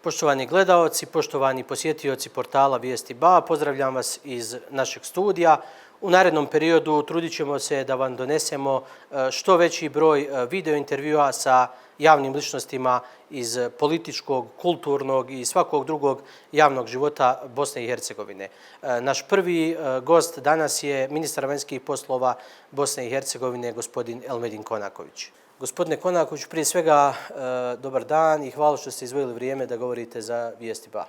Poštovani gledaoci, poštovani posjetioci portala Vijesti.ba, pozdravljam vas iz našeg studija. U narednom periodu trudit ćemo se da vam donesemo što veći broj video intervjua sa javnim ličnostima iz političkog, kulturnog i svakog drugog javnog života Bosne i Hercegovine. Naš prvi gost danas je ministar vanjskih poslova Bosne i Hercegovine, gospodin Elmedin Konaković. Gospodine Konaković, prije svega dobar dan i hvala što ste izdvojili vrijeme da govorite za Vijesti.ba.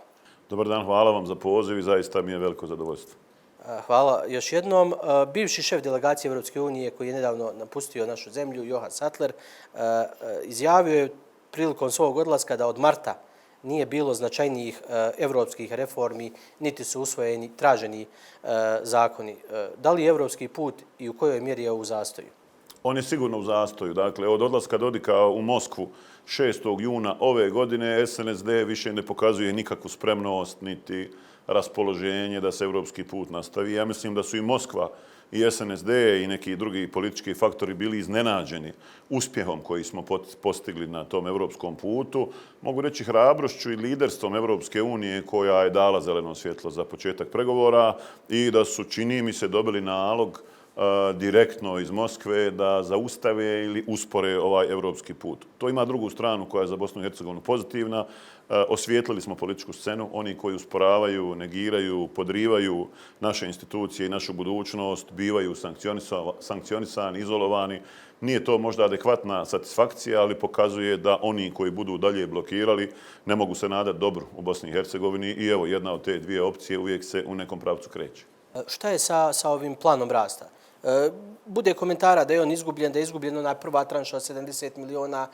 Dobar dan, hvala vam za poziv i zaista mi je veliko zadovoljstvo. Hvala još jednom. Bivši šef delegacije Europske unije koji je nedavno napustio našu zemlju, Johan Sattler, izjavio je prilikom svog odlaska da od marta nije bilo značajnijih evropskih reformi, niti su usvojeni traženi zakoni. Da li je evropski put i u kojoj mjeri je u zastoju? On je sigurno u zastoju. Dakle, od odlaska Dodika u Moskvu 6. juna ove godine SNSD više ne pokazuje nikakvu spremnost niti raspoloženje da se evropski put nastavi. Ja mislim da su i Moskva i SNSD i neki drugi politički faktori bili iznenađeni uspjehom koji smo postigli na tom evropskom putu. Mogu reći hrabrošću i liderstvom Evropske unije koja je dala zeleno svjetlo za početak pregovora i da su, čini mi se, dobili nalog direktno iz Moskve da zaustave ili uspore ovaj evropski put. To ima drugu stranu koja je za Bosnu i Hercegovinu pozitivna. Osvijetlili smo političku scenu. Oni koji usporavaju, negiraju, podrivaju naše institucije i našu budućnost bivaju sankcionisani, izolovani. Nije to možda adekvatna satisfakcija, ali pokazuje da oni koji budu dalje blokirali ne mogu se nadati dobru u Bosni i Hercegovini i evo, jedna od te dvije opcije uvijek se u nekom pravcu kreće. Šta je sa ovim planom rasta? Bude komentara da je on izgubljen, da je izgubljena ona prva tranša 70 miliona,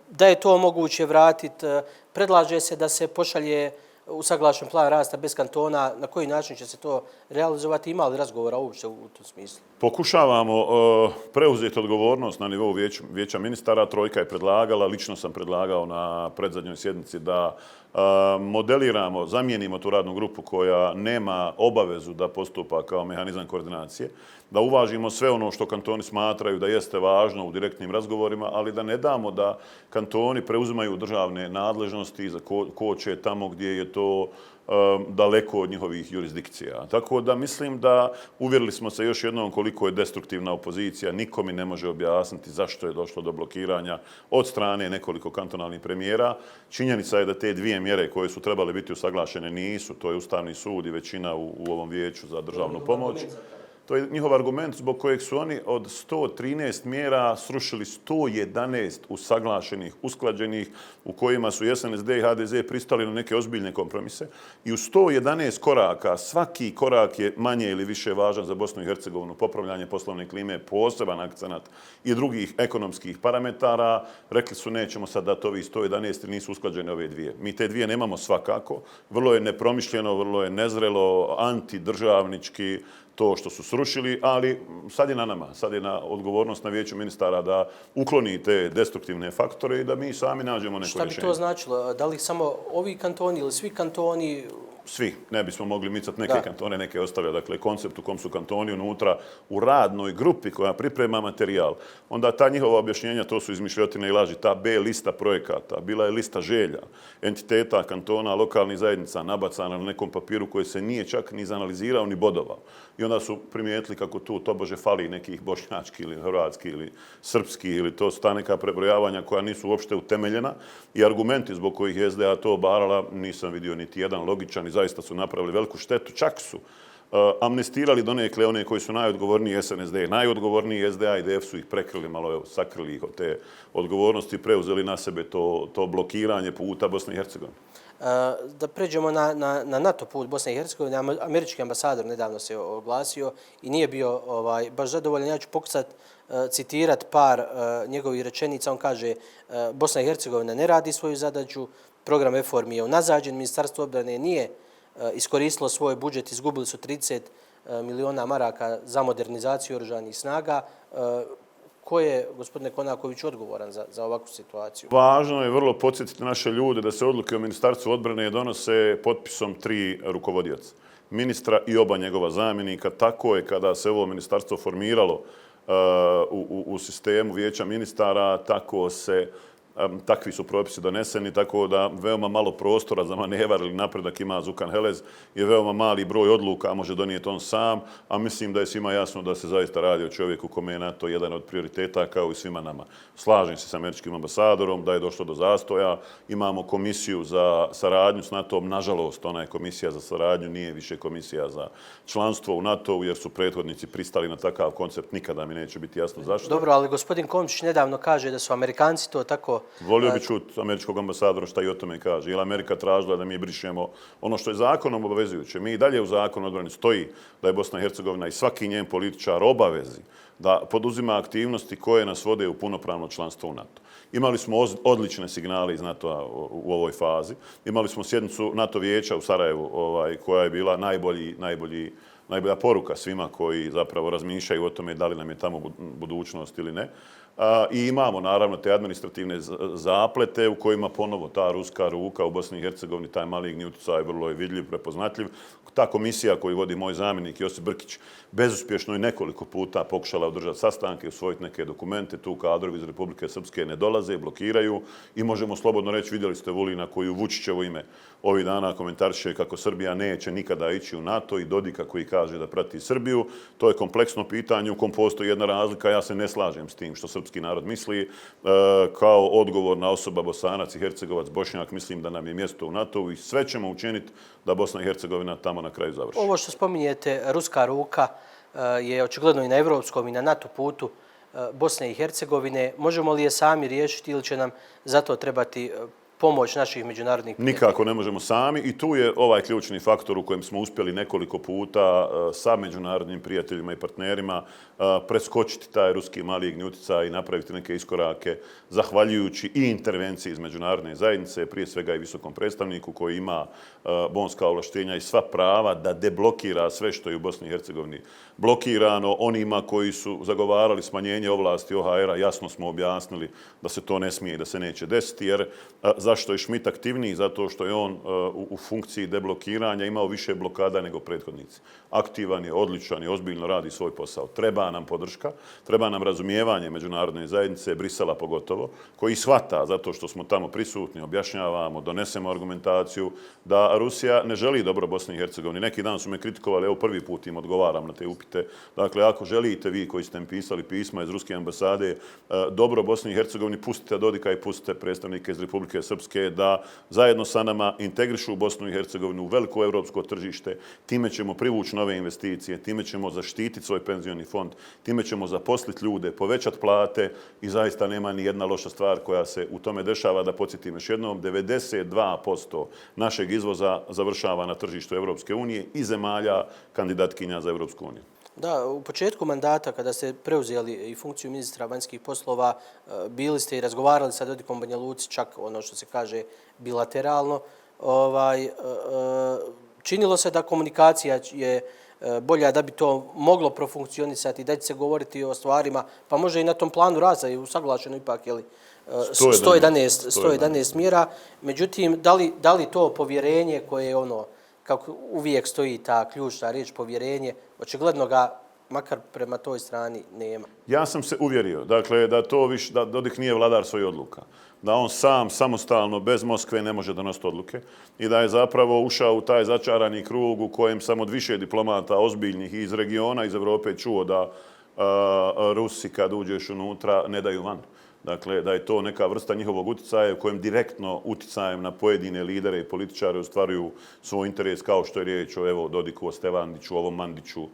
da je to moguće vratiti. Predlaže se da se pošalje usaglašen plan rasta bez kantona. Na koji način će se to realizovati? Ima li razgovora uopće u tom smislu? Pokušavamo preuzeti odgovornost na nivou vijeća ministara. Trojka je predlagala, lično sam predlagao na predzadnjoj sjednici da modeliramo, zamijenimo tu radnu grupu koja nema obavezu da postupa kao mehanizam koordinacije, da uvažimo sve ono što kantoni smatraju da jeste važno u direktnim razgovorima, ali da ne damo da kantoni preuzimaju državne nadležnosti za koče tamo gdje je to daleko od njihovih jurisdikcija. Tako da mislim da uvjerili smo se još jednom koliko je destruktivna opozicija. Niko mi ne može objasniti zašto je došlo do blokiranja od strane nekoliko kantonalnih premijera. Činjenica je da te dvije mjere koje su trebale biti usaglašene nisu. To je Ustavni sud i većina u ovom vijeću za državnu pomoć. To je njihov argument zbog kojeg su oni od 113 mjera srušili 111 usaglašenih, usklađenih, u kojima su SNSD i HDZ pristali na neke ozbiljne kompromise. I u 111 koraka, svaki korak je manje ili više važan za Bosnu i Hercegovinu. Popravljanje poslovne klime, poseban akcenat i drugih ekonomskih parametara. Rekli su nećemo sad dati ovih 111 jer nisu usklađene ove dvije. Mi te dvije nemamo svakako. Vrlo je nepromišljeno, vrlo je nezrelo, antidržavnički to što su srušili, ali sad je na nama, sad je na odgovornost na vijeću ministara da ukloni te destruktivne faktore i da mi sami nađemo neko rješenje. Šta bi to značilo? Da li samo ovi kantoni ili svi kantoni? Svi. Ne bismo mogli micati neke kantone, neke ostavljati. Dakle, koncept u kom su kantoni unutra u radnoj grupi koja priprema materijal. Onda ta njihova objašnjenja, to su izmišljotine i laži. Ta B lista projekata, bila je lista želja, entiteta, kantona, lokalnih zajednica, nabacana na nekom papiru koji se nije čak ni izanalizirao ni bodovao. I onda su primijetili kako tu tobože fali nekih bošnjački ili hrvatski ili srpski ili to su ta neka prebrojavanja koja nisu uopšte utemeljena i argumenti zbog kojih je SDA to obarala nisam vidio niti jedan logičan i zaista su napravili veliku štetu. Čak su amnestirali donekle one koji su najodgovorniji SNSD, najodgovorniji SDA i DF su ih prekrili, malo sakrili ih od te odgovornosti i preuzeli na sebe to blokiranje puta Bosne i Hercegovine. Da pređemo na NATO put Bosne i Hercegovine, američki ambasador nedavno se oglasio i nije bio baš zadovoljan. Ja ću pokušati citirati par njegovih rečenica. On kaže Bosna i Hercegovina ne radi svoju zadaću, program reformi je unazađen, Ministarstvo odbrane nije iskoristilo svoj budžet, izgubili su 30 miliona maraka za modernizaciju oružanih snaga. Ko je, gospodine Konaković, odgovoran za ovakvu situaciju? Važno je vrlo podsjetiti naše ljude da se odluke o Ministarstvu odbrane donose potpisom 3 rukovodioca. Ministra i oba njegova zamjenika. Tako je kada se ovo ministarstvo formiralo u sistemu vijeća ministara, tako se takvi su propisi doneseni, tako da veoma malo prostora za manevar ili napredak ima Zukan Helez i veoma mali broj odluka može donijeti on sam, a mislim da je svima jasno da se zaista radi o čovjeku kome je NATO jedan od prioriteta kao i svima nama. Slažem se s američkim ambasadorom da je došlo do zastoja, imamo komisiju za saradnju s NATO-om, nažalost ona je komisija za saradnju, nije više komisija za članstvo u NATO-u jer su prethodnici pristali na takav koncept, nikada mi neće biti jasno zašto. Dobro, ali gospodin Komšić nedavno kaže da su Amerikanci to tako... Volio bi čuti američkog ambasadora šta i o tome kaže. Ili Amerika tražila da mi brišemo ono što je zakonom obavezujuće. Mi i dalje u zakonu odbrani stoji da je Bosna i Hercegovina i svaki njen političar obavezi da poduzima aktivnosti koje nas vode u punopravno članstvo u NATO. Imali smo odlične signale iz NATO-a u ovoj fazi. Imali smo sjednicu NATO vijeća u Sarajevu koja je bila najbolja poruka svima koji zapravo razmišljaju o tome da li nam je tamo budućnost ili ne. I imamo naravno te administrativne zaplete u kojima ponovo ta ruska ruka u Bosni i Hercegovini, taj maligni utjecaj vrlo je vidljiv, prepoznatljiv. Ta komisija koju vodi moj zamjenik Josip Brkić bezuspješno je nekoliko puta pokušala održati sastanke, usvojiti neke dokumente, tu kadrovi iz Republike Srpske ne dolaze, blokiraju i možemo slobodno reći, vidjeli ste Vulina koji u Vučićevo ime ovih dana komentariše kako Srbija neće nikada ići u NATO i Dodika koji kaže da prati Srbiju. To je kompleksno pitanje u kom postoji jedna razlika. Ja se ne slažem s tim što srpski narod misli. Kao odgovorna osoba Bosanac i Hercegovac, Bošnjak, mislim da nam je mjesto u NATO-u i sve ćemo učiniti da Bosna i Hercegovina tamo na kraju završi. Ovo što spominjete, ruska ruka je očigledno i na evropskom i na NATO putu Bosne i Hercegovine. Možemo li je sami riješiti ili će nam zato trebati pomoć naših međunarodnih prijatelja? Nikako ne možemo sami i tu je ovaj ključni faktor u kojem smo uspjeli nekoliko puta sa međunarodnim prijateljima i partnerima preskočiti taj ruski maligni utjecaj i napraviti neke iskorake zahvaljujući i intervenciji iz međunarodne zajednice, prije svega i visokom predstavniku koji ima bonska ovlaštenja i sva prava da deblokira sve što je u Bosni i Hercegovini blokirano. Onima koji su zagovarali smanjenje ovlasti OHR-a jasno smo objasnili da se to ne smije i da se neće desiti jer zašto je Schmidt aktivniji? Zato što je on u funkciji deblokiranja imao više blokada nego prethodnici. Aktivan je, odličan je, ozbiljno radi svoj posao. Treba nam podrška, treba nam razumijevanje međunarodne zajednice, Brisela pogotovo, koji shvata, zato što smo tamo prisutni, objašnjavamo, donesemo argumentaciju, da Rusija ne želi dobro Bosni i Hercegovini. Neki dan su me kritikovali, evo prvi put im odgovaram na te upite. Dakle, ako želite vi koji ste mi pisali pisma iz Ruske ambasade dobro Bosni i Hercegovini, pustite Dodika i pustite predstavnike iz Republike Srpske da zajedno sa nama integrišu Bosnu i Hercegovinu u veliko evropsko tržište. Time ćemo privući nove investicije, time ćemo zaštititi svoj penzioni fond, time ćemo zaposliti ljude, povećati plate i zaista nema ni jedna loša stvar koja se u tome dešava. Da podsjetim još jednom, 92% našeg izvoza završava na tržištu Evropske unije i zemalja kandidatkinja za Evropsku uniju. Da, u početku mandata kada ste preuzeli i funkciju ministra vanjskih poslova, bili ste i razgovarali sa Dodikom Banja Luci, čak ono što se kaže bilateralno. Činilo se da komunikacija je bolja da bi to moglo profunkcionisati, da će se govoriti o stvarima, pa može i na tom planu raza i usaglašeno ipak, je li, 111 mjera. Međutim, da li to povjerenje koje je ono, kako uvijek stoji ta ključna riječ povjerenje, očigledno ga, makar prema toj strani, nema. Ja sam se uvjerio, dakle, da Dodik nije vladar svojih odluka. Da on sam, samostalno, bez Moskve ne može donositi odluke i da je zapravo ušao u taj začarani krug u kojem sam od više diplomata ozbiljnih iz regiona, iz Evrope čuo da Rusi kad uđeš unutra ne daju van. Dakle, da je to neka vrsta njihovog utjecaja u kojem direktno utjecajem na pojedine lidere i političare ostvaruju svoj interes, kao što je riječ o Dodiku, o Stevandiću, ovom Mandiću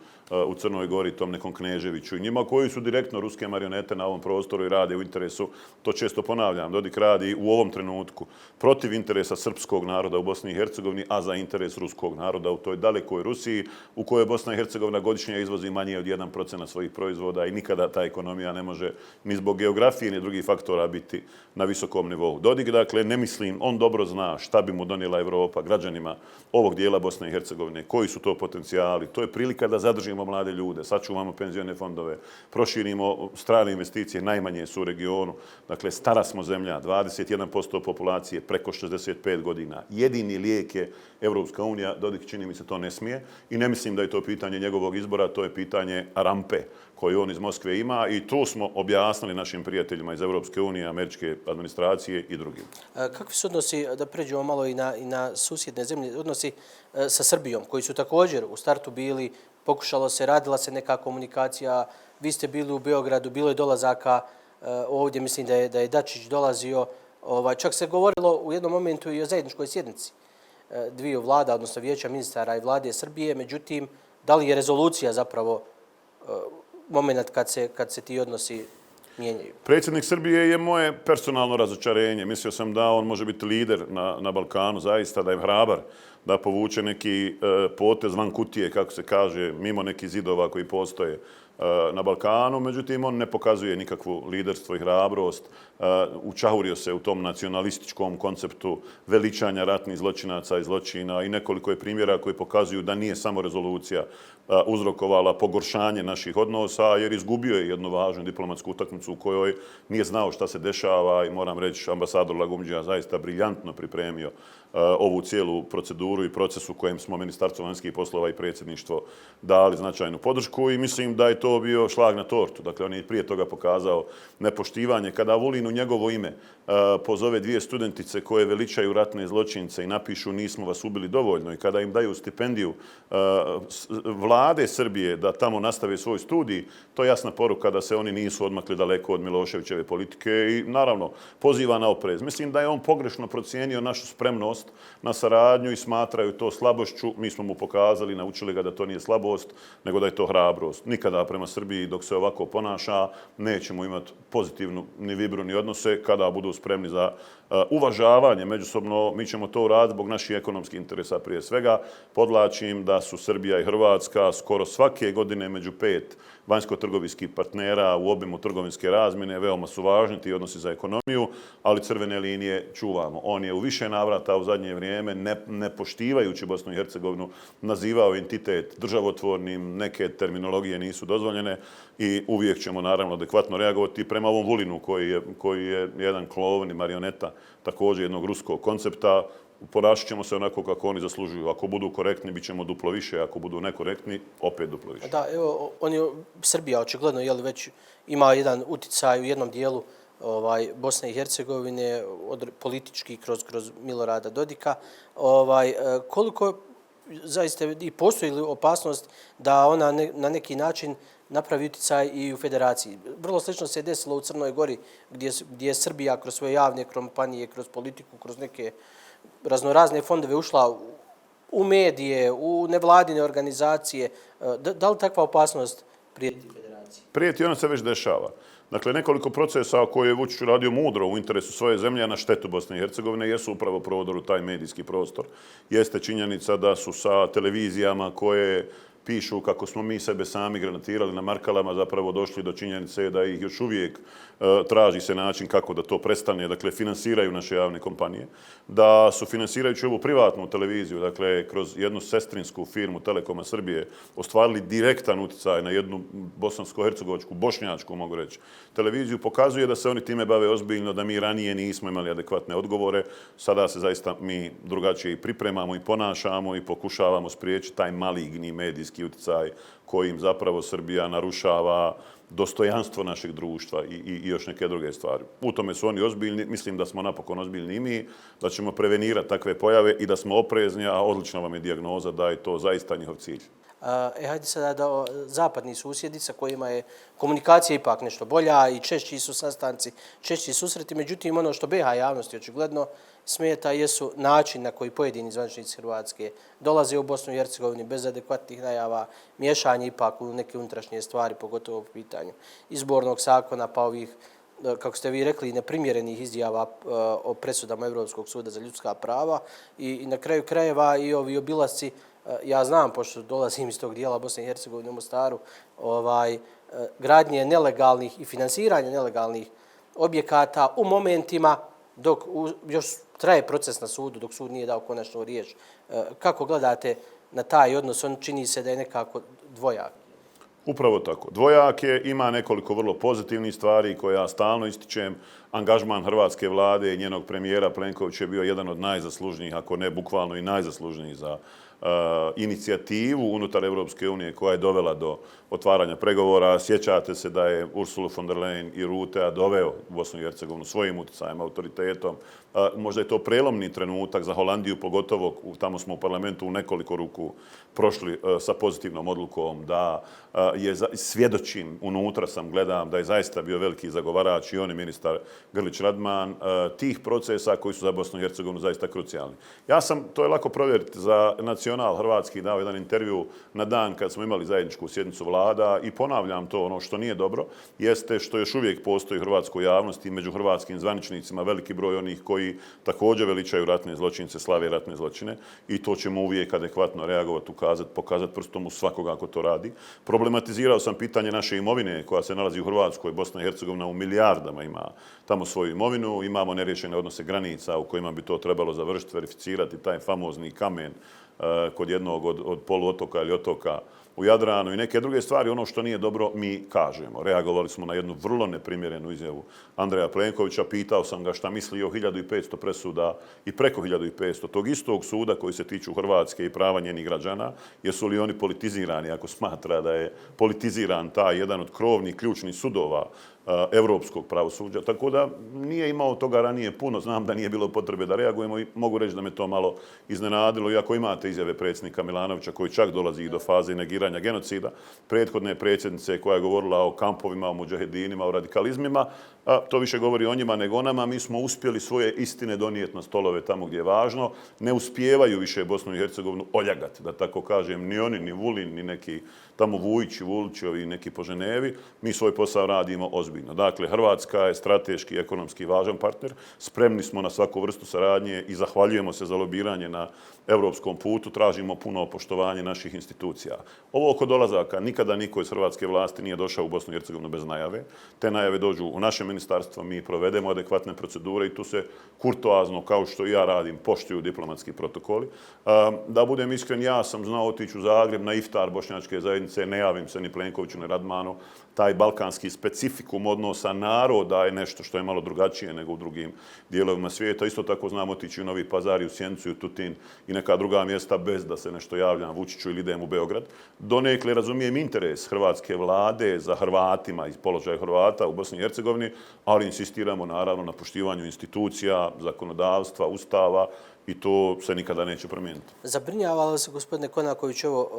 u Crnoj Gori, tom nekom Kneževiću i njima koji su direktno ruske marionete na ovom prostoru i rade u interesu, to često ponavljam, Dodik radi u ovom trenutku protiv interesa srpskog naroda u Bosni i Hercegovini, a za interes ruskog naroda u toj dalekoj Rusiji u kojoj Bosna i Hercegovina godišnje izvozi manje od 1% svojih proizvoda i nikada ta ekonomija ne može ni zbog geografije ni drugih faktora biti na visokom nivou. Dodik, dakle, ne mislim, on dobro zna šta bi mu donijela Evropa, građanima ovog dijela Bosne i Hercegovine, koji su to potencijali. To je prilika da zadržimo angažiramo mlade ljude, sačuvamo penzione fondove, proširimo strane investicije, najmanje su u regionu. Dakle, stara smo zemlja, 21% populacije preko 65 godina. Jedini lijek je Evropska unija, Dodik čini mi se to ne smije i ne mislim da je to pitanje njegovog izbora, to je pitanje rampe koju on iz Moskve ima i to smo objasnili našim prijateljima iz Evropske unije, američke administracije i drugim. Kakvi su odnosi, da pređemo malo i na susjedne zemlje, odnosi sa Srbijom, koji su također u startu bili, pokušalo se, radila se neka komunikacija, vi ste bili u Beogradu, bilo je dolazaka ovdje, mislim da je Dačić dolazio, čak se govorilo u jednom momentu i o zajedničkoj sjednici dviju vlada, odnosno vijeća ministara i vlade Srbije, međutim, da li je rezolucija zapravo moment kad se ti odnosi mijenjaju? Predsjednik Srbije je moje personalno razočarenje. Mislio sam da on može biti lider na Balkanu, zaista da je hrabar, da povuče neki potez van kutije, kako se kaže, mimo nekih zidova koji postoje na Balkanu. Međutim, on ne pokazuje nikakvu liderstvo i hrabrost. Učahurio se u tom nacionalističkom konceptu veličanja ratnih zločinaca i zločina i nekoliko je primjera koji pokazuju da nije samo rezolucija uzrokovala pogoršanje naših odnosa, jer izgubio je jednu važnu diplomatsku utakmicu u kojoj nije znao šta se dešava i moram reći, ambasador Lagumdžija zaista briljantno pripremio ovu cijelu proceduru i proces u kojem smo Ministarstvo vanjskih poslova i predsjedništvo dali značajnu podršku i mislim da je to bio šlag na tortu. Dakle, on je prije toga pokazao nepoštivanje. Kada Vulin u njegovo ime pozove dvije studentice koje veličaju ratne zločince i napišu nismo vas ubili dovoljno i kada im daju stipendiju vlade Srbije da tamo nastave svoj studij, to je jasna poruka da se oni nisu odmakli daleko od Miloševićeve politike i naravno poziva na oprez. Mislim da je on pogrešno procijenio našu spremnost na saradnju i smatraju to slabošću. Mi smo mu pokazali, naučili ga da to nije slabost, nego da je to hrabrost. Nikada prema Srbiji dok se ovako ponaša nećemo imati pozitivnu ni vibru ni odnose. Kada budu spremni za uvažavanje međusobno, mi ćemo to uraditi zbog naših ekonomskih interesa prije svega. Podlačim da su Srbija i Hrvatska skoro svake godine među 5 vanjsko-trgovinskih partnera u obimu trgovinske razmjene. Veoma su važni ti odnosi za ekonomiju, ali crvene linije čuvamo. On je u više navrata u zadnje vrijeme, ne poštivajući Bosnu i Hercegovinu, nazivao entitet državotvornim, neke terminologije nisu dozvoljene i uvijek ćemo naravno adekvatno reagovati prema ovom Vulinu koji je jedan klovn i marioneta također jednog ruskog koncepta. Ponašat ćemo se onako kako oni zaslužuju. Ako budu korektni, bit ćemo duplo više. Ako budu nekorektni, opet duplo više. Da, evo, Srbija očigledno već ima jedan uticaj u jednom dijelu Bosne i Hercegovine, politički kroz Milorada Dodika. Koliko zaista i postoji li opasnost da ona na neki način napravi uticaj i u federaciji? Vrlo slično se je desilo u Crnoj Gori, gdje je Srbija kroz svoje javne kompanije, kroz politiku, kroz neke raznorazne fondove ušla u medije, u nevladine organizacije. Da li takva opasnost prijeti federaciji? Prijeti, ona se već dešava. Dakle, nekoliko procesa koje je Vučić uradio mudro u interesu svoje zemlje, a na štetu Bosne i Hercegovine, jesu upravo provodoru taj medijski prostor. Jeste činjenica da su sa televizijama koje pišu kako smo mi sebe sami granatirali na Markalama, zapravo došli do činjenice da ih još uvijek traži se način kako da to prestane. Dakle, finansiraju naše javne kompanije. Da su finansirajući ovu privatnu televiziju, dakle, kroz jednu sestrinsku firmu Telekoma Srbije, ostvarili direktan uticaj na jednu bosansko-hercegovačku, bošnjačku, mogu reći, televiziju, pokazuje da se oni time bave ozbiljno, da mi ranije nismo imali adekvatne odgovore. Sada se zaista mi drugačije i pripremamo i ponašamo i pokušavamo spriječiti taj maligni medijski uticaj kojim zapravo Srbija narušava dostojanstvo našeg društva i još neke druge stvari. U tome su oni ozbiljni. Mislim da smo napokon ozbiljni i mi, da ćemo prevenirati takve pojave i da smo oprezni, a odlična vam je dijagnoza da je to zaista njihov cilj. Hajde sada da zapadni susjedi sa kojima je komunikacija ipak nešto bolja i češći su sastanci, češći susreti. Međutim, ono što BiH javnosti očigledno smeta jesu način na koji pojedini zvaničnici Hrvatske dolaze u Bosnu i Hercegovini bez adekvatnih najava, miješanje ipak u neke unutrašnje stvari, pogotovo po pitanju izbornog zakona, pa ovih, kako ste vi rekli, neprimjerenih izjava o presudama Evropskog suda za ljudska prava i na kraju krajeva i ovi obilasci. Ja znam, pošto dolazim iz tog dijela Bosne i Hercegovine u Mostaru, gradnje nelegalnih i finansiranje nelegalnih objekata u momentima dok još traje proces na sudu, dok sud nije dao konačnu riječ. Kako gledate na taj odnos? On čini se da je nekako dvojak. Upravo tako. Dvojak je, ima nekoliko vrlo pozitivnih stvari koje ja stalno ističem. Angažman hrvatske vlade i njenog premijera Plenkovića je bio jedan od najzaslužnijih, ako ne bukvalno i najzaslužnijih za inicijativu unutar Europske unije koja je dovela do otvaranja pregovora. Sjećate se da je Ursula von der Leyen i Rutea doveo Bosnu i Hercegovinu svojim utjecajem, autoritetom. Možda je to prelomni trenutak za Holandiju, pogotovo tamo smo u parlamentu u nekoliko ruku prošli sa pozitivnom odlukom da je, svjedočim, unutra sam, gledam, da je zaista bio veliki zagovarač i on i ministar Grlić Radman tih procesa koji su za Bosnu i Hercegovinu zaista krucijalni. To je lako provjeriti, za Nacional hrvatski dao jedan intervju na dan kad smo imali zajedničku sjednicu vlada i ponavljam to, ono što nije dobro jeste što još uvijek postoji u hrvatskoj javnosti među hrvatskim zvaničnicima veliki broj onih koji također veličaju ratne zločince, slave ratne zločine i to ćemo uvijek adekvatno reagovati, ukazati, pokazati prstom u svakoga ako to radi. Problematizirao sam pitanje naše imovine koja se nalazi u Hrvatskoj. Bosna i Hercegovina u milijardama ima tamo svoju imovinu, imamo neriješene odnose granica u kojima bi to trebalo završiti, verificirati taj famozni kamen kod jednog od poluotoka ili otoka u Jadranu i neke druge stvari. Ono što nije dobro mi kažemo. Reagovali smo na jednu vrlo neprimjerenu izjavu Andreja Plenkovića. Pitao sam ga šta misli o 1500 presuda i preko 1500 tog istog suda koji se tiču Hrvatske i prava njenih građana. Jesu li oni politizirani ako smatra da je politiziran taj jedan od krovnih ključnih sudova evropskog pravosuđa. Tako da nije imao toga ranije puno. Znam da nije bilo potrebe da reagujemo i mogu reći da me to malo iznenadilo. Iako imate izjave predsjednika Milanovića koji čak dolazi i do faze negiranja genocida, prethodne predsjednice koja je govorila o kampovima, o mudžahedinima, o radikalizmima, to više govori o njima nego o nama. Mi smo uspjeli svoje istine donijeti na stolove tamo gdje je važno. Ne uspijevaju više Bosnu i Hercegovinu oljagati, da tako kažem, ni oni, ni Vulin, ni neki tamo Vujići, Vulićevi, neki po Ženevi. Mi svoj posao radimo ozbiljno. Dakle, Hrvatska je strateški i ekonomski važan partner. Spremni smo na svaku vrstu saradnje i zahvaljujemo se za lobiranje na evropskom putu. Tražimo puno poštovanje naših institucija. Ovo oko dolazaka, nikada niko iz hrvatske vlasti nije došao u Bosnu i Hercegovinu bez najave. Te najave dođu u naše ministarstvo, mi provedemo adekvatne procedure i tu se kurtoazno, kao što i ja radim, poštuju diplomatski protokoli. Da budem iskren, ja sam znao otići u Zagreb na iftar bošnjačke zajednice, ne javim se ni Plenkoviću ni Radmanu. Taj balkanski specifikum odnosa naroda je nešto što je malo drugačije nego u drugim dijelovima svijeta. Isto tako znam otići u Novi Pazar, u Sjenicu, u Tutin i neka druga mjesta bez da se nešto javljam Vučiću ili idem u Beograd. Donekle razumijem interes hrvatske vlade za Hrvatima i položaj Hrvata u Bosni i Hercegovini, ali insistiramo naravno na poštivanju institucija, zakonodavstva, ustava i to se nikada neće promijeniti. Zabrinjava li se, gospodine Konaković, ovo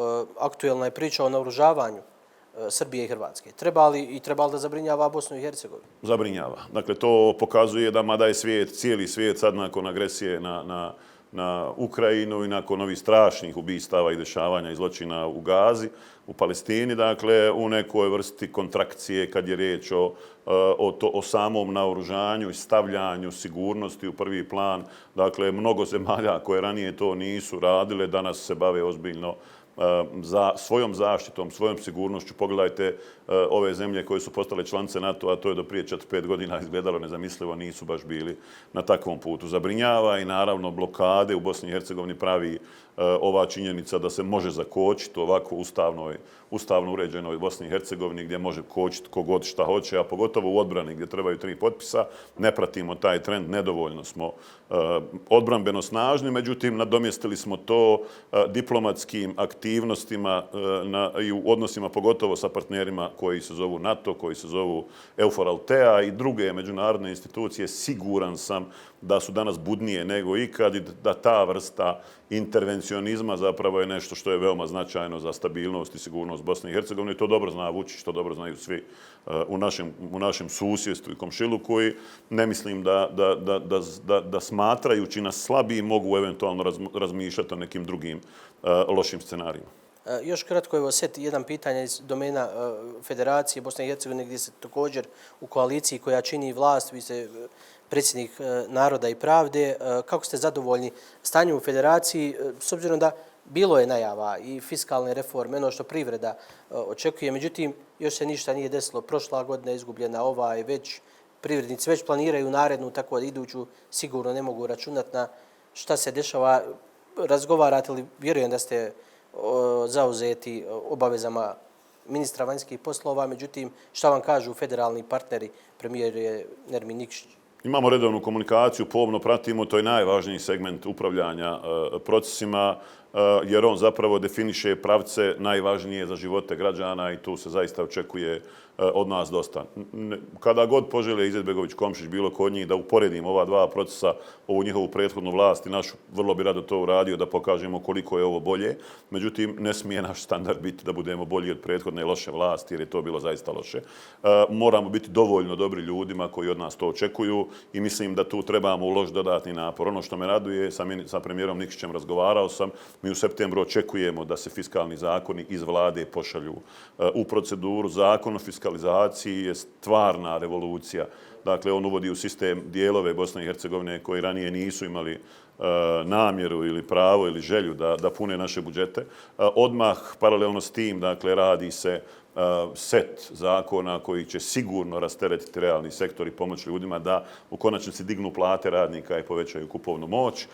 aktuelna je priča o naoružavanju Srbije i Hrvatske? Treba li da zabrinjava Bosnu i Hercegovinu? Zabrinjava. Dakle, to pokazuje da mada je cijeli svijet sad nakon agresije na Ukrajinu i nakon ovih strašnih ubistava i dešavanja i zločina u Gazi, u Palestini, dakle, u nekoj vrsti kontrakcije kad je riječ o samom naoružanju i stavljanju sigurnosti u prvi plan. Dakle, mnogo zemalja koje ranije to nisu radile, danas se bave ozbiljno za svojom zaštitom, svojom sigurnošću. Pogledajte ove zemlje koje su postale članice NATO-a, to je do prije 4-5 godina izgledalo nezamislivo, nisu baš bili na takvom putu. Zabrinjava i naravno blokade u Bosni i Hercegovini pravi ova činjenica da se može zakočiti ovako ustavno uređenoj Bosni i Hercegovini gdje može kočiti kogod šta hoće, a pogotovo u odbrani gdje trebaju 3 potpisa. Ne pratimo taj trend, nedovoljno smo odbrambeno snažni, međutim nadomjestili smo to diplomatskim aktivnostima i u odnosima pogotovo sa partnerima koji se zovu NATO, koji se zovu EUFOR Althea i druge međunarodne institucije. Siguran sam da su danas budnije nego ikad i da ta vrsta intervencionizma zapravo je nešto što je veoma značajno za stabilnost i sigurnost Bosne i Hercegovine. To dobro zna Vučić, to dobro znaju svi u našem susjedstvu i komšiluku i ne mislim da smatrajući nas slabiji mogu eventualno razmišljati o nekim drugim lošim scenarijima. Još kratko, evo, jedan pitanje iz domena Federacije Bosne i Hercegovine gdje se također u koaliciji koja čini vlast, vi ste predsjednik Naroda i pravde. Kako ste zadovoljni stanju u Federaciji, s obzirom da bilo je najava i fiskalne reforme, ono što privreda očekuje, međutim, još se ništa nije desilo. Prošla godina je izgubljena, privrednici već planiraju narednu, tako da iduću sigurno ne mogu računati na šta se dešava. Razgovarate li, vjerujem da ste zauzeti obavezama ministra vanjskih poslova, međutim, šta vam kažu federalni partneri, premijer je Nermin Nikšić? Imamo redovnu komunikaciju, pomno pratimo, to je najvažniji segment upravljanja procesima, jer on zapravo definiše pravce najvažnije za živote građana i tu se zaista očekuje od nas dosta. Kada god požele Izetbegović, Komšić, bilo kod njih da uporedimo ova dva procesa, ovu njihovu prethodnu vlast i našu, vrlo bi rado to uradio da pokažemo koliko je ovo bolje. Međutim, ne smije naš standard biti da budemo bolji od prethodne loše vlasti, jer je to bilo zaista loše. Moramo biti dovoljno dobri ljudima koji od nas to očekuju i mislim da tu trebamo uložiti dodatni napor. Ono što me raduje, sa premijerom Nikšićem razgovarao sam, mi u septembru očekujemo da se fiskalni zakoni iz vlade pošalju u proceduru. Zakon o fiskalizaciji je stvarna revolucija. Dakle, on uvodi u sistem dijelove Bosne i Hercegovine koji ranije nisu imali namjeru ili pravo ili želju da pune naše budžete. Odmah, paralelno s tim, dakle, radi se set zakona koji će sigurno rasteretiti realni sektor i pomoći ljudima da u konačnici dignu plate radnika i povećaju kupovnu moć.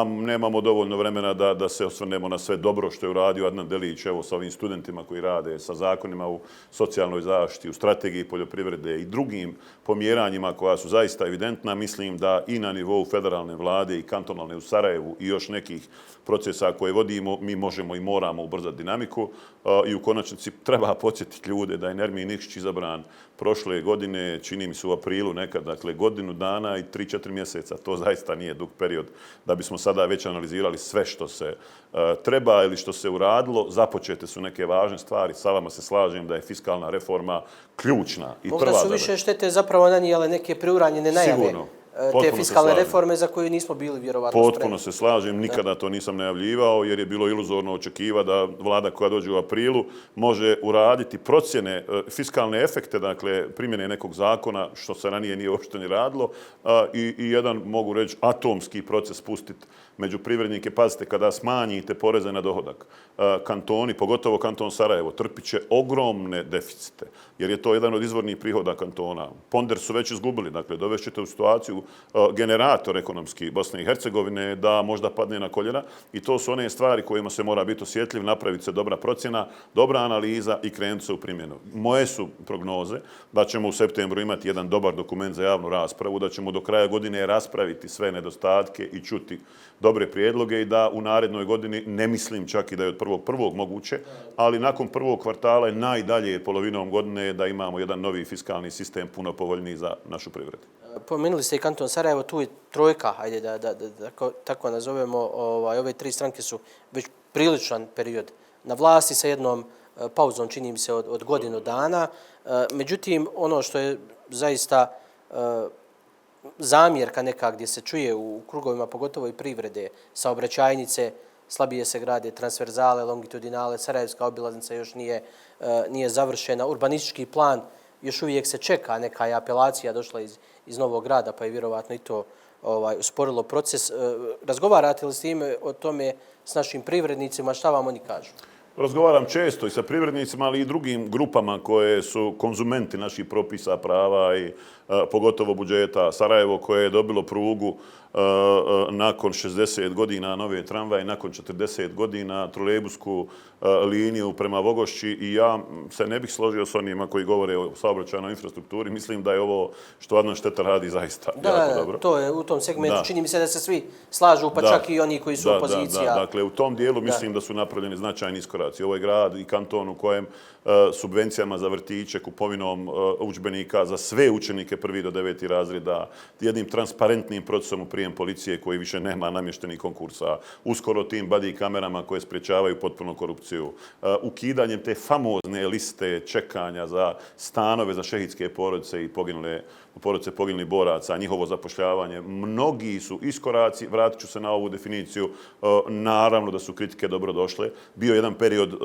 Nemamo dovoljno vremena da se osvrnemo na sve dobro što je uradio Adnan Delić, evo sa ovim studentima koji rade, sa zakonima u socijalnoj zaštiti, u strategiji poljoprivrede i drugim pomjeranjima koja su zaista evidentna. Mislim da i na nivou federalne vlade i kantonalne u Sarajevu i još nekih procesa koje vodimo, mi možemo i moramo ubrzati dinamiku i u konačnici treba podsjetiti ljude da je Nermin Nikšić izabran prošle godine, čini mi se u aprilu nekad, dakle godinu dana i 3-4 mjeseca. To zaista nije dug period da bismo sada već analizirali sve što se treba ili što se uradilo. Započete su neke važne stvari. Sa vama se slažem da je fiskalna reforma ključna i prva. Možda su više štete zapravo nanijele neke preuranjene najave. Sigurno. Te fiskalne reforme za koje nismo bili vjerovatno spremni. Potpuno se slažem, nikada to nisam najavljivao jer je bilo iluzorno očekiva da vlada koja dođe u aprilu može uraditi procjene, fiskalne efekte, dakle primjene nekog zakona što se ranije nije uopšte ni radilo i jedan, mogu reći, atomski proces pustiti među privrednike. Pazite, kada smanjite poreze na dohodak, kantoni, pogotovo kanton Sarajevo, trpit će ogromne deficite jer je to jedan od izvornih prihoda kantona. Ponder su već izgubili, dakle dovešćete u situaciju generator ekonomski Bosne i Hercegovine da možda padne na koljena i to su one stvari kojima se mora biti osjetljiv, napraviti se dobra procjena, dobra analiza i krenuti se u primjenu. Moje su prognoze da ćemo u septembru imati jedan dobar dokument za javnu raspravu, da ćemo do kraja godine raspraviti sve nedostatke i čuti dobre prijedloge i da u narednoj godini, ne mislim čak i da je od 1.1. moguće, ali nakon prvog kvartala je najdalje polovinom godine da imamo jedan novi fiskalni sistem puno povoljniji za našu privredu. Pomenuli ste i kanton Sarajevo, tu je trojka, ajde da tako nazovemo, ove tri stranke su već priličan period na vlasti sa jednom pauzom, čini mi se, od godinu dana. Međutim, ono što je zaista zamjerka neka gdje se čuje u krugovima, pogotovo i privrede, saobraćajnice, slabije se grade transverzale, longitudinale, Sarajevska obilaznica još nije završena, urbanistički plan još uvijek se čeka, neka je apelacija došla iz Novog Grada, pa je vjerovatno i to usporilo proces. Razgovarate li s time o tome s našim privrednicima, šta vam oni kažu? Razgovaram često i sa privrednicima, ali i drugim grupama koje su konzumenti naših propisa, prava i pogotovo budžeta. Sarajevo koje je dobilo prugu nakon 60 godina nove tramvaje, nakon 40 godina trolejbusku liniju prema Vogošći i ja se ne bih složio s onima koji govore o saobraćajnoj infrastrukturi. Mislim da je ovo što Adnan Štetar radi zaista jako dobro. To je u tom segmentu. Čini mi se da se svi slažu, pa čak i oni koji su opozicija. Dakle, u tom dijelu mislim da su napravljeni značajni iskoraci. Ovo je grad i kanton u kojem subvencijama za vrtiće, kupovinom udžbenika za sve učenike 1. do 9. razreda, jednim transparentnim procesom u prijem policije koji više nema namještenih konkursa, uskoro tim body kamerama koje sprječavaju potpuno korupciju, ukidanjem te famozne liste čekanja za stanove za šehidske porodice i porodice poginulih boraca, njihovo zapošljavanje. Mnogi su iskoraci, vratit ću se na ovu definiciju, naravno da su kritike dobro došle. Bio jedan period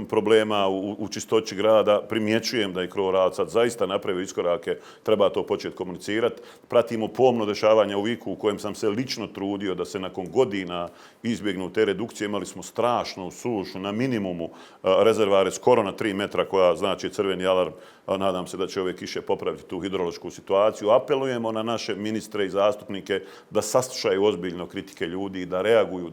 problema u čistoći grada, primjećujem da je Krov Rad sad zaista napravio iskorake, treba to početi komunicirati. Pratimo pomno dešavanja u Viku u kojem sam se lično trudio da se nakon godina izbjegnu te redukcije. Imali smo strašnu sušu na minimumu rezervare skoro na 3 metra koja znači crveni alarm Nadam se da će ove kiše popraviti tu hidrološku situaciju. Apelujemo na naše ministre i zastupnike da saslušaju ozbiljno kritike ljudi, da reaguju,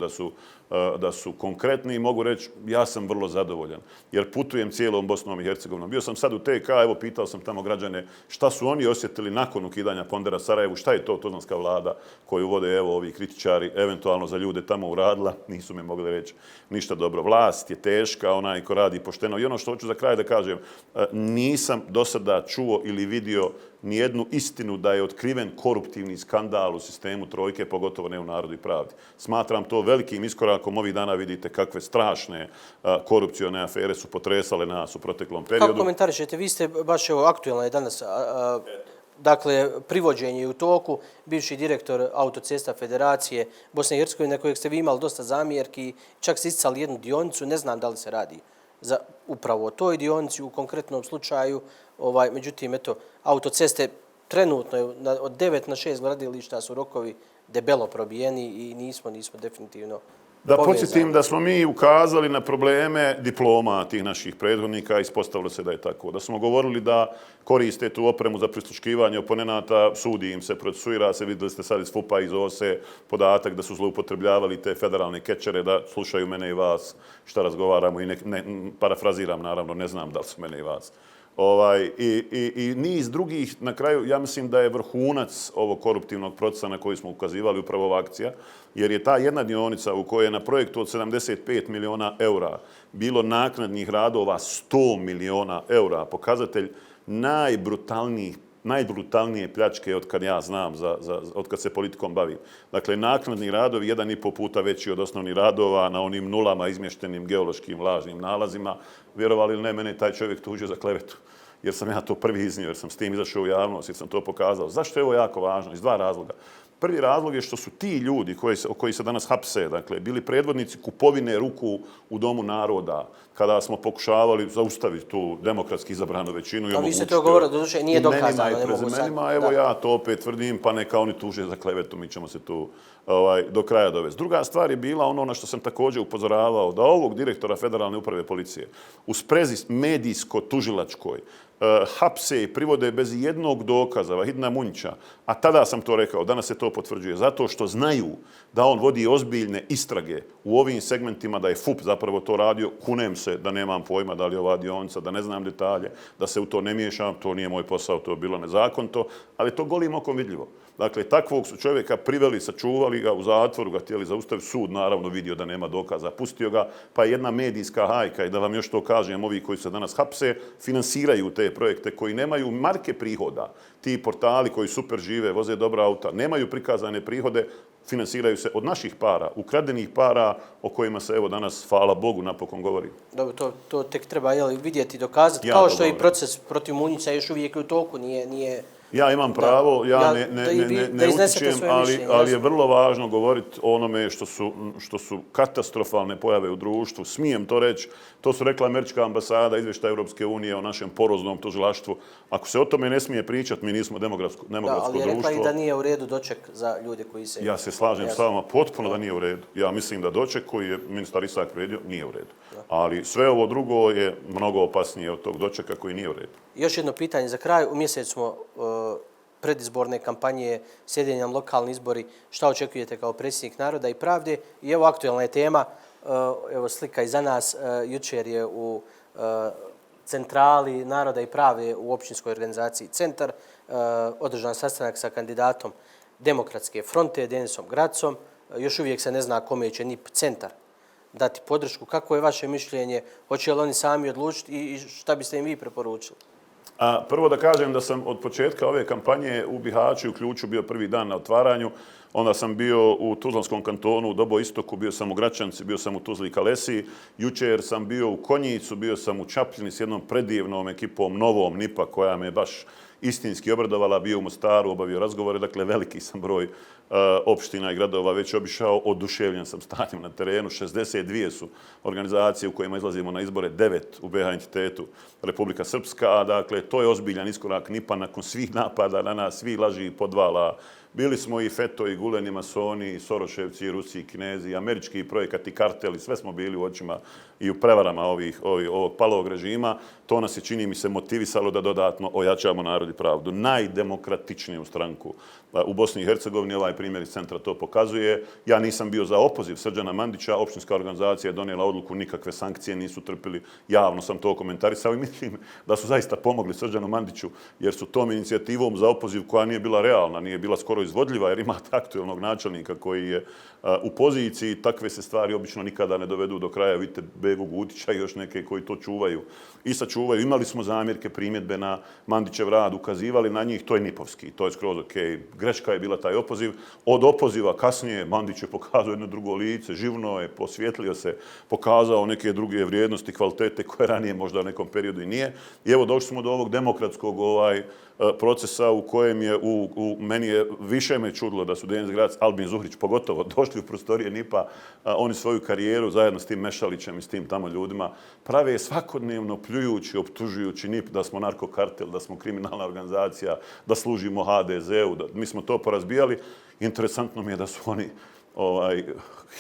da su konkretni i mogu reći ja sam vrlo zadovoljan jer putujem cijelom Bosnom i Hercegovinom. Bio sam sad u TK, evo pitao sam tamo građane šta su oni osjetili nakon ukidanja pondera Sarajevu, šta je to tuzlanska vlada koju vode evo ovi kritičari eventualno za ljude tamo uradila, nisu mi mogli reći ništa dobro. Vlast je teška, onaj ko radi pošteno i ono što hoću za kraj da kažem, nisam do sada čuo ili vidio nijednu istinu da je otkriven koruptivni skandal u sistemu trojke, pogotovo ne u Narodu i pravdi. Smatram to velikim iskorakom. Ovih dana vidite kakve strašne korupcione afere su potresale nas u proteklom periodu. Kako komentarišete? Vi ste baš aktualna je danas, dakle, privođenje je u toku, bivši direktor Autocesta Federacije Bosne i Hercegovine, na kojeg ste vi imali dosta zamjerki, čak ste isticali jednu dionicu, ne znam da li se radi za upravo o toj dionici u konkretnom slučaju. Međutim, eto, autoceste trenutno od 9 na 6 gradilišta su rokovi debelo probijeni i nismo definitivno Da povezani. podsjetim da smo mi ukazali na probleme diploma tih naših prethodnika, ispostavilo se da je tako. Da smo govorili da koriste tu opremu za prisluškivanje oponenata, sudi im se, procesuira se, vidjeli ste sad iz FUP-a, iz OSE, podatak da su zloupotrebljavali te federalne kečere, da slušaju mene i vas šta razgovaramo i parafraziram naravno, ne znam da li su mene i vas. I niz drugih, na kraju, ja mislim da je vrhunac ovog koruptivnog procesa na koji smo ukazivali upravo ova akcija, jer je ta jedna dionica u kojoj je na projektu od 75 miliona eura bilo naknadnih radova 100 miliona eura, pokazatelj najbrutalnije pljačke od kad ja znam, od kad se politikom bavim. Dakle, naknadni radovi 1,5 puta veći od osnovnih radova na onim nulama izmještenim geološkim lažnim nalazima. Vjerovali ili ne, mene je taj čovjek tužio za klevetu. Jer sam ja to prvi iznio, jer sam s tim izašao u javnost, jer sam to pokazao. Zašto je ovo jako važno? Iz dva razloga. Prvi razlog je što su ti ljudi koji se danas hapse, dakle, bili predvodnici kupovine ruku u Domu naroda, kada smo pokušavali zaustaviti tu demokratski izabranu većinu. A vi ste to govorili, doduše nije dokazano, ne mogu sad. Evo ja to opet tvrdim, pa neka oni tuže za klevetu, mi ćemo se tu do kraja dovesti. Druga stvar je bila ono na što sam također upozoravao, da ovog direktora Federalne uprave policije u sprezi medijsko-tužilačkoj hapse i privode bez jednog dokaza, Vahidina Munjića, a tada sam to rekao, danas se to potvrđuje, zato što znaju da on vodi ozbiljne istrage u ovim segmentima, da je FUP zapravo to radio, kunem se da nemam pojma da li je ova dionica, da ne znam detalje, da se u to ne miješam, to nije moj posao, to je bilo nezakonito, ali to golim okom vidljivo. Dakle, takvog su čovjeka priveli, sačuvali ga u zatvoru, ga htjeli zaustaviti, sud naravno vidio da nema dokaza, pustio ga, pa jedna medijska hajka i da vam još to kažem, ovi koji se danas hapse, finansiraju te projekte koji nemaju marke prihoda. Ti portali koji super žive, voze dobra auta, nemaju prikazane prihode, finansiraju se od naših para, ukradenih para o kojima se evo danas, hvala Bogu, napokon govori. Dobro, to tek treba vidjeti i dokazati, kao što je i proces protiv Munjića još uvijek u toku, nije... Ja imam pravo, ja ne utičem, ali je vrlo važno govoriti o onome što su katastrofalne pojave u društvu. Smijem to reći, to su rekla američka ambasada, izvještaj Europske unije o našem poroznom tužilaštvu. Ako se o tome ne smije pričati, mi nismo demokratsko društvo. Ali je rekla i da nije u redu doček za ljude koji se... Ja se slažem s vama potpuno da nije u redu. Ja mislim da doček koji je ministar Isak priredio nije u redu. Ali sve ovo drugo je mnogo opasnije od tog dočeka koji nije u redu. Još jedno pitanje za kraj. U mjesec smo predizborne kampanje, sjedinjeni nam lokalni izbori. Šta očekujete kao predsjednik Naroda i pravde? I evo aktualna je tema, evo slika iza nas, jučer je u centrali Naroda i pravde u općinskoj organizaciji Centar održan sastanak sa kandidatom Demokratske fronte, Denisom Gracom. Još uvijek se ne zna kome će NIP Centar dati podršku. Kako je vaše mišljenje? Hoće li oni sami odlučiti i šta biste im vi preporučili? Prvo da kažem da sam od početka ove kampanje u Bihaću i u Ključu bio prvi dan na otvaranju. Onda sam bio u Tuzlanskom kantonu u Dobo Istoku, bio sam u Gračanci, bio sam u Tuzli i Kalesiji. Jučer sam bio u Konjicu, bio sam u Čapljini s jednom predivnom ekipom novom NIP-a koja me baš istinski obradovala, bio u Mostaru, obavio razgovore, dakle veliki sam broj opština i gradova već obišao, oduševljen sam stanjem na terenu, 62 su organizacije u kojima izlazimo na izbore, 9 u BiH entitetu Republika Srpska, dakle to je ozbiljan iskorak NIP-a nakon svih napada na nas, svih laži i podvala Bili smo i FETO, i guleni masoni, i Soroševci, i Rusi, i Kinezi, i američki projekat, i karteli, sve smo bili u očima i u prevarama ovog palovog režima. To nas je, čini mi se, motivisalo da dodatno ojačamo narod i pravdu. Najdemokratičniju stranku u Bosni i Hercegovini, ovaj primjer iz centra to pokazuje. Ja nisam bio za opoziv Srđana Mandića, opštinska organizacija je donijela odluku, nikakve sankcije nisu trpili, javno sam to komentarisao i mislim da su zaista pomogli Srđanu Mandiću, jer su tom inicijativom za opoziv, koja nije bila realna, nije bila skoro izvodljiva, jer imate aktuelnog načelnika koji je u poziciji, takve se stvari obično nikada ne dovedu do kraja. Vidite Begu Gutića i još neke koji to čuvaju i sačuvaju. Imali smo zamjerke, primjedbe na Mandićev rad, ukazivali na njih, to je nipovski, to je skroz ok. Greška je bila taj opoziv. Od opoziva kasnije Mandić je pokazao jedno drugo lice, živno je, posvjetlio se, pokazao neke druge vrijednosti, kvalitete koje ranije možda u nekom periodu i nije. I evo došli smo do ovog demokratskog procesa u kojem je, meni je više me čudilo da su Denis Grac, Albin Zuhrić pogotovo, došli u prostorije NIP-a, oni svoju karijeru zajedno s tim Mešalićem i s tim tamo ljudima prave svakodnevno pljujući, optužujući NIP da smo narkokartel, da smo kriminalna organizacija, da služimo HDZ-u, mi smo to porazbijali. Interesantno mi je da su oni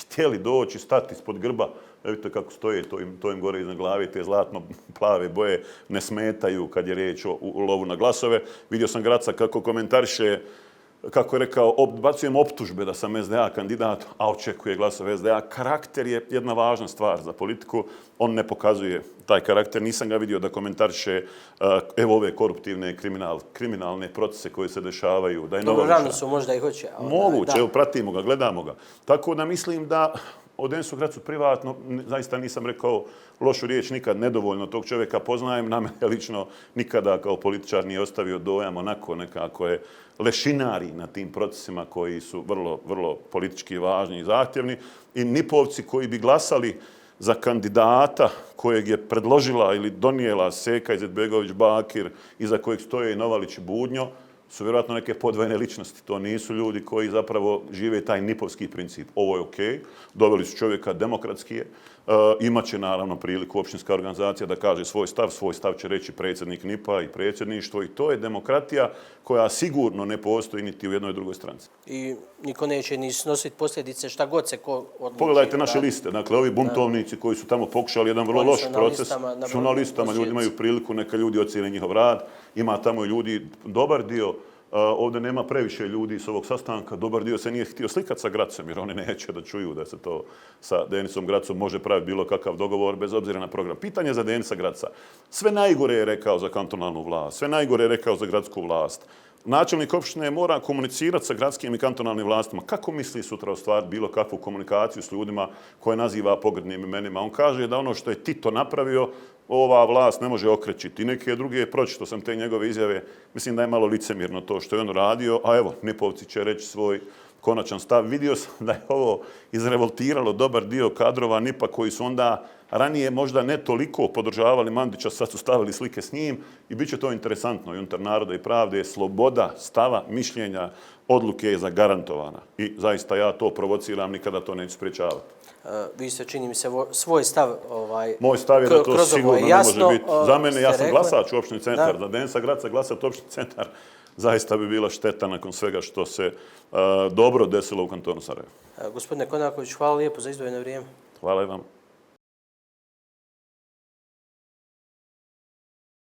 htjeli doći, stati ispod grba. Vidite kako stoje, to im gore iznad glave, te zlatno-plave boje ne smetaju kad je riječ o lovu na glasove. Vidio sam Graca kako komentariše, kako je rekao, odbacujem optužbe da sam SDA kandidat, a očekuje glasove SDA. Karakter je jedna važna stvar za politiku. On ne pokazuje taj karakter. Nisam ga vidio da komentariše evo ove koruptivne kriminalne procese koje se dešavaju. Dobro, rano su možda i hoće. Moguće, evo pratimo ga, gledamo ga. Tako da mislim da o Denisu Gracu privatno zaista nisam rekao lošu riječ nikad, nedovoljno tog čovjeka poznajem. Na mene lično nikada kao političar nije ostavio dojam, onako nekako je lešinari na tim procesima koji su vrlo, vrlo politički važni i zahtjevni. I nipovci koji bi glasali za kandidata kojeg je predložila ili donijela Seka Izetbegović Bakir, iza kojeg stoje i Novalić i Budnjo, su vjerojatno neke podvojene ličnosti. To nisu ljudi koji zapravo žive taj nipovski princip. Ovo je okej, doveli su čovjeka demokratski je, imaće naravno priliku opštinska organizacija da kaže svoj stav će reći predsjednik NIP-a i predsjedništvo i to je demokratija koja sigurno ne postoji niti u jednoj drugoj stranci. I niko neće ni snositi posljedice šta god se ko odluči. Pogledajte naše liste, dakle ovi buntovnici koji su tamo pokušali jedan vrlo loš proces, su na listama, ljudi imaju priliku, neka ljudi ocijene njihov rad, ima tamo i ljudi, dobar dio, ovdje nema previše ljudi s ovog sastanka, dobar dio se nije htio slikati sa Gracom, jer oni neće da čuju da se to sa Denisom Gracom može praviti bilo kakav dogovor, bez obzira na program. Pitanje za Denisa Graca. Sve najgore je rekao za kantonalnu vlast, sve najgore je rekao za gradsku vlast. Načelnik opštine mora komunicirati sa gradskim i kantonalnim vlastima. Kako misli sutra ostvariti bilo kakvu komunikaciju s ljudima koje naziva pogrdnim imenima? On kaže da ono što je Tito napravio, ova vlast ne može okrećiti. I neke druge, pročito sam te njegove izjave, mislim da je malo licemirno to što je on radio, a evo, Nipovci će reći svoj konačan stav. Vidio sam da je ovo izrevoltiralo dobar dio kadrova NIP-a koji su onda ranije možda ne toliko podržavali Mandića, sad su stavili slike s njim i bit će to interesantno. I unutar Naroda i pravde je sloboda stava, mišljenja, odluke je zagarantovana. I zaista ja to provociram, nikada to neću spriječavati. Vi ste, čini mi se, svoj stav moj stav je da to sigurno ne može biti. Za mene, ja sam glasač u opštini centar. Za Denisa Graca glasati u opštini centar zaista bi bila šteta nakon svega što se dobro desilo u kantonu Sarajevo. Gospodine Konaković, hvala lijepo za izdvojeno vrijeme. Hvala i vam.